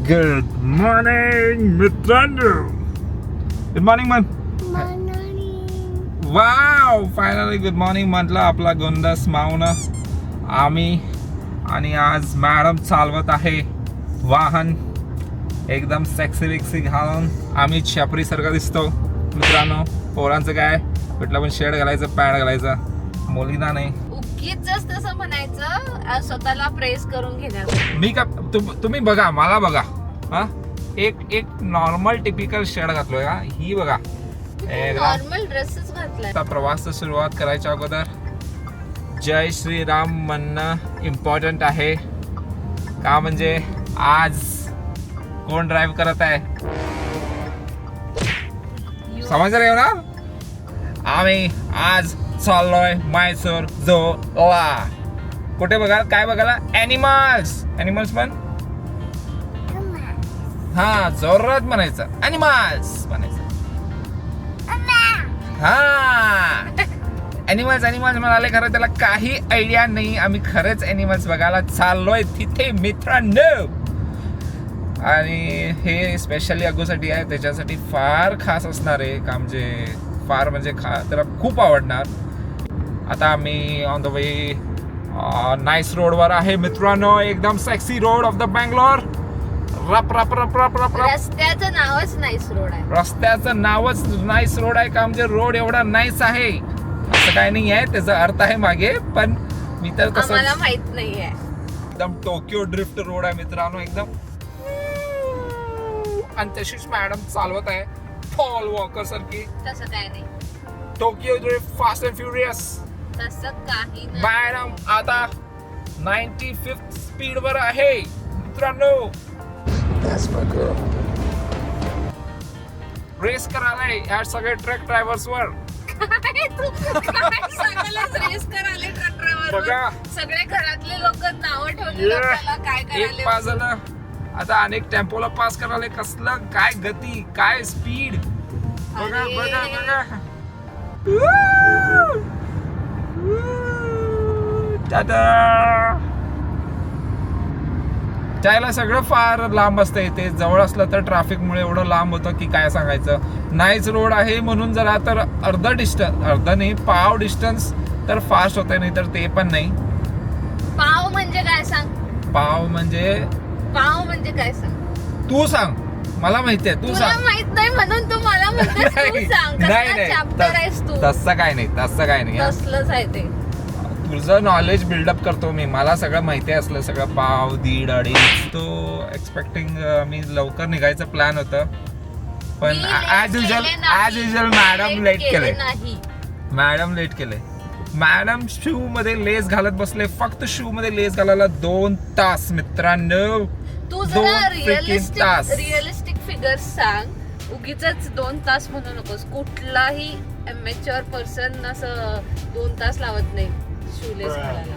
Good morning मित्रांनो. Good morning मन. Wow, finally good morning म्हटलं आपला गोंदास मावनं आम्ही. आणि आज मॅडम चालवत आहे वाहन एकदम सेक्सी विक्सी घालून. आम्ही छपरी सारखा दिसतो मित्रांनो. पोरांचं काय, कुठला पण शर्ट घालायचं, पॅन्ट घालायचा, मुलींना नाही. उगीच तसं म्हणायचं, स्वतःला प्रेस करून घेण्याचं. मी का तुम्ही बघा, मला बघा. हा, एक नॉर्मल टिपिकल शर्ट घातलोय. हा, ही बघा नॉर्मल ड्रेसेस घातलाय. आता प्रवास सुरुवात करायच्या अगोदर जय श्रीराम म्हणणं इम्पॉर्टंट आहे का, म्हणजे आज कोण ड्राईव्ह करत आहे समजलं येऊ ना. आम्ही आज चाललोय मैसूर झूला. कुठे बघा, काय बघायला? ॲनिमल्स पण. हा, जोरात म्हणायचं, ॲनिमल्स म्हणायचं. हा, ॲनिमल्स म्हणाले. खरं त्याला काही आयडिया नाही. आम्ही खरेच ॲनिमल्स बघायला चाललोय तिथे मित्रांनो. आणि हे स्पेशली अगोसाठी आहे, त्याच्यासाठी फार खास असणार आहे का, म्हणजे फार म्हणजे त्याला खूप आवडणार. आता आम्ही ऑन द वे नाईस रोडवर आहे मित्रांनो. एकदम sexy road of the Bangalore. रप रप रप रप रप रप. रस्त्याचं नावच नाईस रोड आहे. रस्त्याचं नावच नाईस रोड आहे का, म्हणजे रोड एवढा नाईस आहे असं काय नाही आहे, त्याचा अर्थ आहे मागे, पण मी तर कसं मला माहित नाहीये. एकदम टोकियो ड्रिफ्ट रोड आहे मित्रांनो एकदम. आणि तशीच मॅडम चालवत आहे पॉल वॉकर सारखी. तसं काय नाही. Tokyo drift fast and furious. तसं काही नाही. मॅडम आता 95th स्पीड वर आहे मित्रांनो. रेस करायला या सगळे ट्रक ड्रायव्हर्स वर. रेस करायला ट्रक ड्रायव्हर बघा, सगळे घरातले लोक नाव ठेवले आपल्याला काय एक करायला. पास झालं, आता अनेक टेम्पोला पास करायला. कसलं काय गती, काय स्पीड. बघा बघा बघा. जायला सगळं फार लांब असतं. इथे जवळ असलं तर ट्रॅफिक मुळे एवढं लांब होतं की काय सांगायचं. नाईस रोड आहे म्हणून जरा तर अर्ध नाही, पाव डिस्टन्स तर फास्ट होतंय, नाही तर ते पण नाही. पाव म्हणजे काय सांग. पाव म्हणजे काय सांग. तू सांग, मला माहितीये, तू तुला सांग. माहित नाही म्हणून तू मला म्हणतेस तू सांग. कसला चॅप्टर आहेस तू. तसं काय नाही. तसलंच आहे ते. तुझं नॉलेज बिल्डअप करतो मी. मला सगळं माहिती असलं सगळं. पाव, दीड, अडीच. तो एक्सपेक्टिंग मी लवकर निघायचं प्लॅन होतं, पण ऍज युजल मॅडम लेट केले. मॅडम शू मध्ये लेस घालत बसले. फक्त शू मध्ये लेस घालायला 2 तास मित्रांनो. तू जरा रिअलिस्टिक फिगर्स सांग. उगीच 2 तास म्हणू नकोस. कुठलाही अमेच्युअर पर्सन असं 2 तास लावत नाही शूलेस घालायला.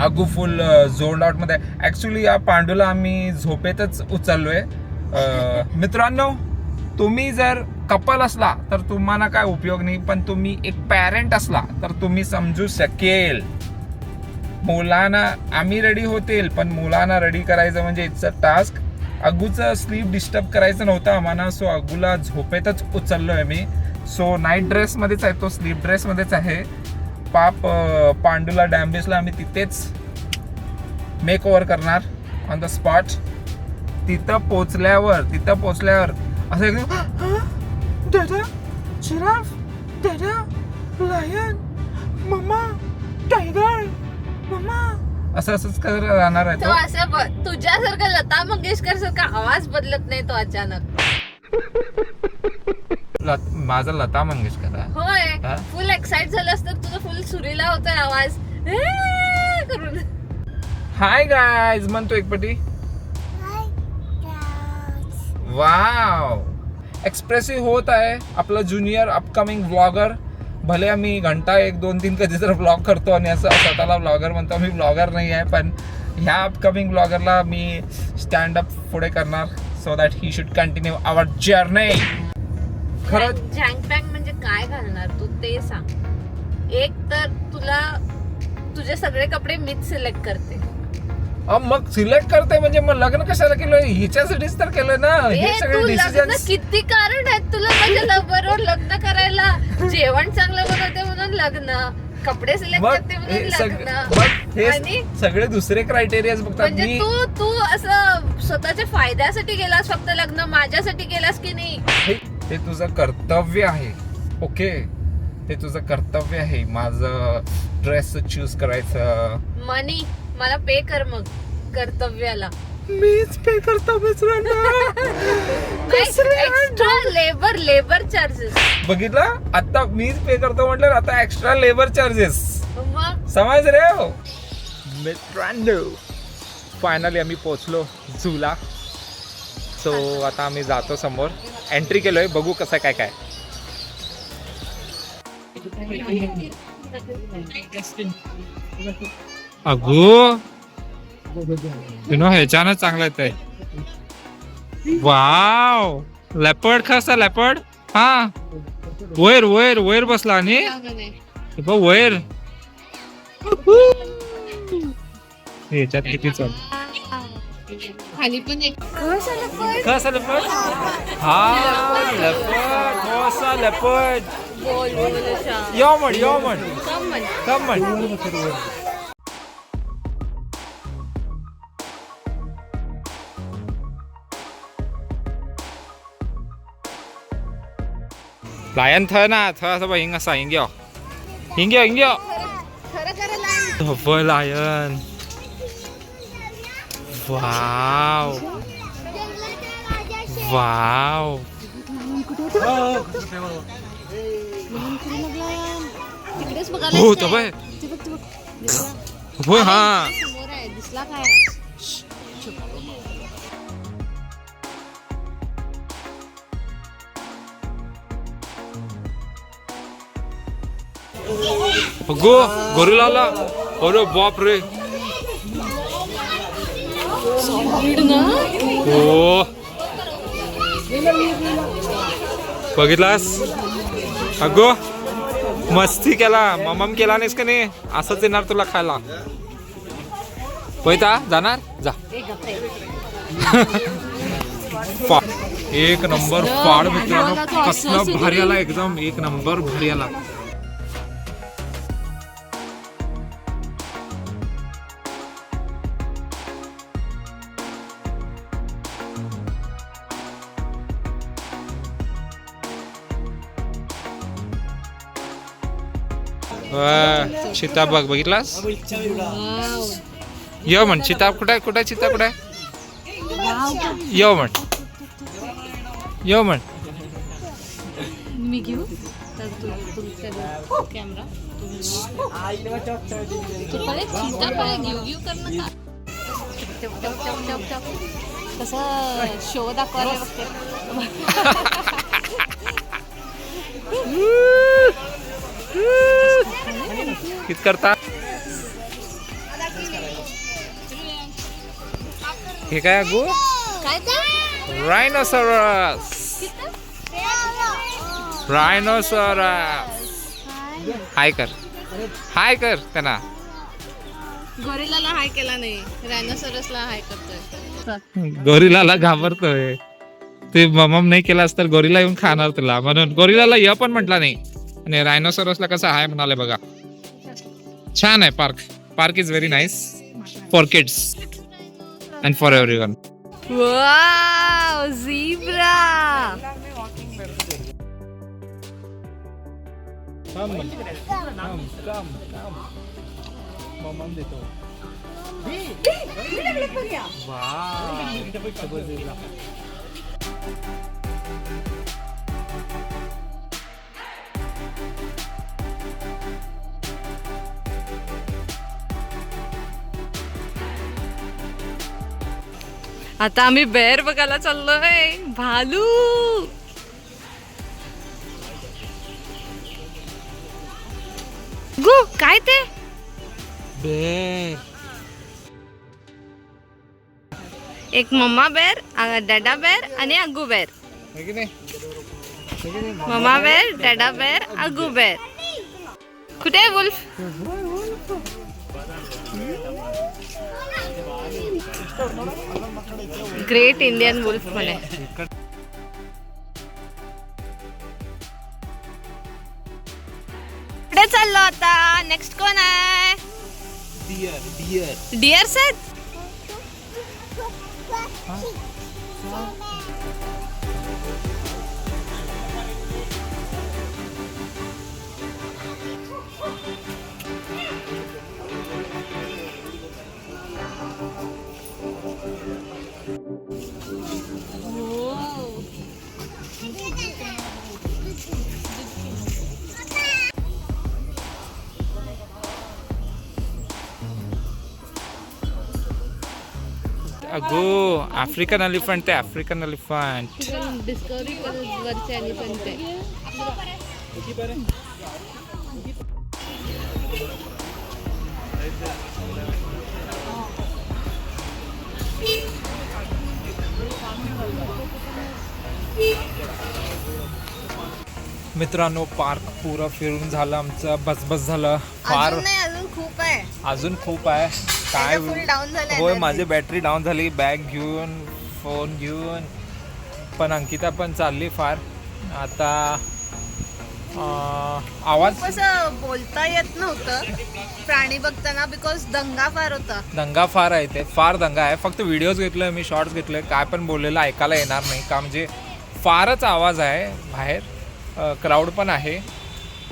अगू फुल झोन आउट मध्ये. ऍक्च्युली या पांडूला आम्ही झोपेतच उचललोय. मित्रांनो, तुम्ही जर कपल असला तर तुम्हाला काय उपयोग नाही, पण तुम्ही एक पॅरेंट असला तर तुम्ही समजू शकेल. मुलांना आम्ही रेडी होतील, पण मुलांना रेडी करायचं म्हणजे इट्स अ टास्क. अगूचं स्लीप डिस्टर्ब करायचं नव्हतं आम्हाला, सो अगूला झोपेतच उचललोय मी. सो नाईट ड्रेस मध्येच आहे तो, स्लीप ड्रेस मध्येच आहे. पांडूला डॅम्बिसला आम्ही तिथेच मेक ओव्हर करणार ऑन द स्पॉट. तिथं पोचल्यावर असं एकदम दादा जिराफ, दादा लायन, मम्मा टायगर, मम्मा असंच राहणार आहे तो. असं तुझ्यासारखं लता मंगेशकर सारखा आवाज बदलत नाही तो अचानक. माझा लता मंगेशकर आहे. होय, फुल एक्साइट झालास तर तुझा फुल सुरीला होतोय आवाज करून. हाय गाईज म्हणतो एकपटी. वाव, एक्सप्रेसिव्ह होत आहे आपला ज्युनियर अपकमिंग व्लॉगर. भले आम्ही घंटा 1, 2, 3 कधी तर व्लॉग करतो आणि असं स्वतःला व्लॉगर म्हणतो. मी व्लॉगर नाही आहे, पण ह्या अपकमिंग व्लॉगरला मी स्टँडअप पुढे करणार, so that he should continue our journey. खरंच झँगपँग म्हणजे काय घालणार तू ते सांग. एक तर तुला तुझे सगळे कपडे मीच सिलेक्ट करते. मग सिलेक्ट करते म्हणजे मग लग्न कशाला केलं, हिच्यासाठीच तर केलं ना. हे तू सगळे लग्न डिसिजन किती कारण आहेत तुला माझ्या लव्हरवर लग्न करायला. जेवण चांगलं बनवते म्हणून लग्न, कपडे सिलेक्ट करते म्हणून लग्न, आणि सगळे दुसरे क्रायटेरिया बघतात. म्हणजे मी तू असं स्वतःच्या फायद्यासाठी गेलास फक्त लग्न, माझ्यासाठी गेलास की नाही. ते तुझं कर्तव्य आहे. ओके, ते तुझं कर्तव्य आहे माझं ड्रेस चूज करायचं. मनी मला पे कर मग कर्तव्याला. मीच पे करतो मित्रांनो. Extra labour charges. बघितलं, आता मीच पे करतो म्हटलं, आता एक्स्ट्रा लेबर चार्जेस. मग समज रे हो मित्रांनो. फायनली आम्ही पोहोचलो झूला. सो आता आम्ही जातो समोर, एंट्री केलोय, बघू कसं काय काय. अगो ह्याच्यानं चांगलं येतंय. वाव, लेपर्ड कसा लेपर्ड. हा, वैर वैर वैर बसला आणि वैर ह्याच्यात किती चल खाली पण एक कसा लेपर्ड. हा लेपर्ड, कसा लेपर्ड. यो म्हण कम म्हण. लायन थ ना थ असं हिंग असा हिंग्यो हिंग्यो हिंग्यो. धब्बल लायन. Wow wow. हो तबय हो. हा दिसला काय. गो गोरिल्ला आला. अरे बाप रे. हो बघितलास. अगो मस्ती केला, ममम केला नाहीस का नाही. असंच येणार तुला खायला. होयता जाणार जा. एक नंबर फाड मित्रांनो, कसलं भारी आला, एकदम एक नंबर भारी आला. चिता बघ, बघितलास. यो म्हण चिता कुठे कुठे चिता कुठे. यो म्हण यो म्हण. मी घेऊ तर तू कॅमेरा घेऊ घेऊ करणं कसं शो दाखवायला बघते. कित करता. हे काय अगो. काय रायनोसॉरस. रायनोसॉरस. हाय कर, हाय कर त्यांना. गोरिल्लाला हाय केला नाही, रायनोसॉरसला हाय करतोय. गोरिल्लाला घाबरतोय. ते ममम नाही केलास तर गोरिल्ला येऊन खाणार तुला, म्हणून गोरिल्लाला य पण म्हटला नाही. आणि रायनोसॉरसला कसं हाय म्हणाले बघा. छान आहे park. Park is very nice for kids and for everyone. Wow, zebra. आता आम्ही बेर बघायला चाललोय. भालू. गो काय ते. बेर. एक मम्मा बेर, डॅडा बेर आणि अग्गू बेर. मम्मा बेर, डॅडा बेर, अग्गू बेर. कुठे आहे वुल्फ. ग्रेट इंडियन वुल्फ म्हणे. पुढे चाललो आता. नेक्स्ट कोण आहे? Dear sir. अगो आफ्रिकन एलिफंट ते आफ्रिकन एलिफंट. डिस्कवरी वरचे एलिफंट आहे. मित्रांनो पार्क पुरं फिरून झालं आमचं. बस झालं फार. अजून खूप आहे. अजून खूप आहे. काय डाऊन झालं. होय माझी बॅटरी डाऊन झाली. बॅग घेऊन फोन घेऊन. पण अंकिता पण चालली फार. आता आवाज असं बोलता येत नव्हतं प्राणी बघताना बिकॉज दंगा फार होता. दंगा फार आहे. ते फार दंगा आहे. फक्त व्हिडिओज घेतले मी, शॉर्ट्स घेतले. काय पण बोललेलं ऐकायला येणार नाही का, म्हणजे फारच आवाज आहे बाहेर. क्राऊड पण आहे.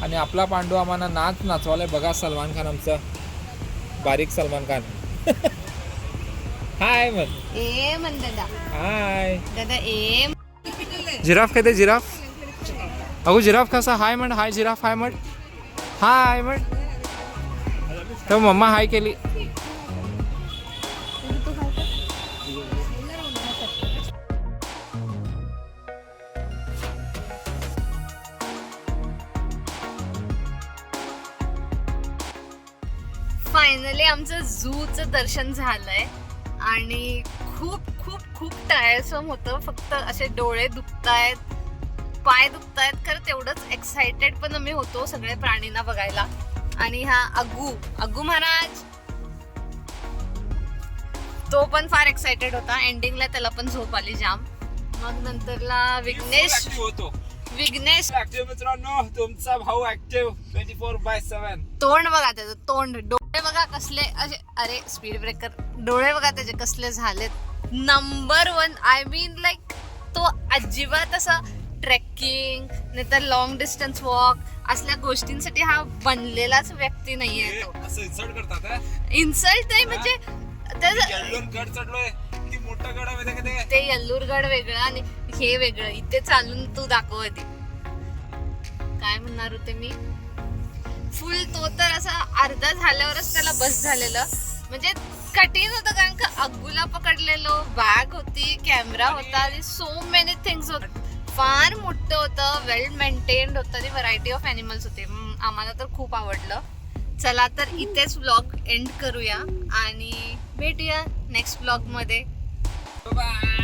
आणि आपला पांडू आम्हाला नाचवायला बघा. सलमान खान आमचा बारीक सलमान खान. हाय म्हण दादा. हाय दादा जिराफ काय ते जिराफ. अगो जिराफ कसा हाय म्हण. हाय जिराफ हाय म्हण. हाय म्हण. तर मम्मा हाय केली. फायनली आमचं झूचं दर्शन झालंय आणि खूप खूप खूप टायरसम होतं. फक्त असे डोळे दुखतायत, पाय दुखतायत. खरं तेवढंच एक्साइटेड पण आम्ही होतो सगळे प्राणींना बघायला. आणि हा अग्गू महाराज तो पण फार एक्साइटेड होता. एंडिंगला त्याला पण झोप आली जाम. मग नंतरला विघ्नेश मित्रांनो तुमचा भाऊ ऍक्टिव्ह 24/7. तोंड बघा त्याचं. तोंड डोळे बघा कसले असे. अरे स्पीड ब्रेकर. डोळे बघा त्याचे कसले झालेत. नंबर 1. आय मीन लाईक तो अजिबात असा ट्रेकिंग नाही तर लॉंग डिस्टन्स वॉक असल्या गोष्टींसाठी हा बनलेलाच व्यक्ती नाहीये. तो असं इन्सल्ट करतात. इन्सल्ट नाही म्हणजे गड चढलोय की मोठा गड आहे. ते येल्लूरगड वेगळं आणि हे वेगळं. इथे चालून तू दाखव आधी. काय म्हणणार होते मी. फुल तो तर असा अर्धा झाल्यावरच त्याला बस झालेलं. म्हणजे कठीण होतं कारण का अग्गूला पकडलेलो, बॅग होती, कॅमेरा होता आणि सो मेनी थिंग्स होत. फार मोठं होतं. वेल मेंटेन्ड होतं. ती व्हरायटी ऑफ ॲनिमल्स होते. आम्हाला तर खूप आवडलं. चला तर इथेच व्लॉग एंड करूया आणि भेटूया नेक्स्ट व्लॉग मध्ये. बाय.